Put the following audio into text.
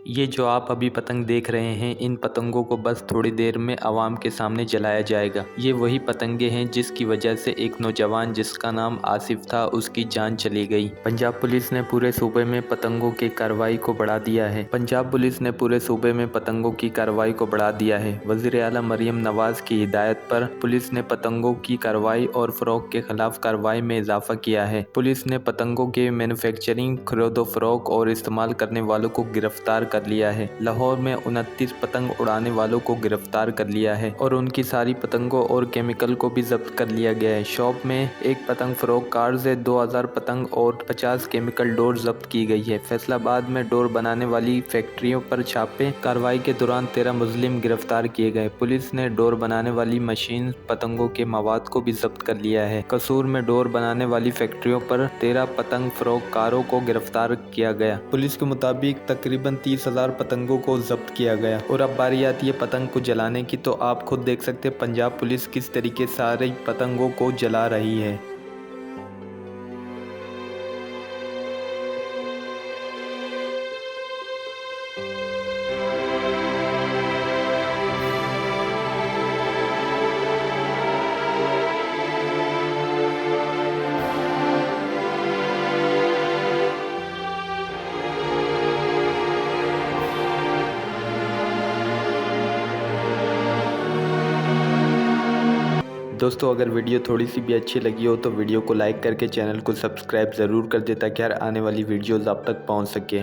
ये जो आप अभी पतंग देख रहे हैं, इन पतंगों को बस थोड़ी देर में आवाम के सामने जलाया जाएगा। ये वही पतंगे हैं जिसकी वजह से एक नौजवान जिसका नाम आसिफ था उसकी जान चली गई। पंजाब पुलिस ने पूरे सूबे में पतंगों की कार्रवाई को बढ़ा दिया है। पंजाब पुलिस ने पूरे सूबे में पतंगों की कार्रवाई को बढ़ा दिया है। वज़ीर आला मरियम नवाज की हिदायत पर पुलिस ने पतंगों की कार्रवाई और फरोख्त के खिलाफ कार्रवाई में इजाफा किया है। पुलिस ने पतंगों के मैन्युफैक्चरिंग, खरीदो फरोख्त और इस्तेमाल करने वालों को गिरफ्तार कर लिया है। लाहौर में 29 पतंग उड़ाने वालों को गिरफ्तार कर लिया है और उनकी सारी पतंगों और केमिकल को भी जब्त कर लिया गया है। शॉप में एक पतंग फरोख्त कार से 2000 पतंग और 50 केमिकल डोर जब्त की गई है। फैसलाबाद में डोर बनाने वाली फैक्ट्रियों पर छापे कार्रवाई के दौरान 13 मुजरिम गिरफ्तार किए गए। पुलिस ने डोर बनाने वाली मशीन, पतंगों के मवाद को भी जब्त कर लिया है। कसूर में डोर बनाने वाली फैक्ट्रियों पर 13 पतंग फरोख्त कारों को गिरफ्तार किया गया। पुलिस के मुताबिक तकरीबन 30,000 पतंगों को जब्त किया गया। और अब बारी आती है पतंग को जलाने की, तो आप खुद देख सकते हैं पंजाब पुलिस किस तरीके से सारी पतंगों को जला रही है। दोस्तों, अगर वीडियो थोड़ी सी भी अच्छी लगी हो तो वीडियो को लाइक करके चैनल को सब्सक्राइब ज़रूर कर दें ताकि हर आने वाली वीडियोज़ आप तक पहुंच सके।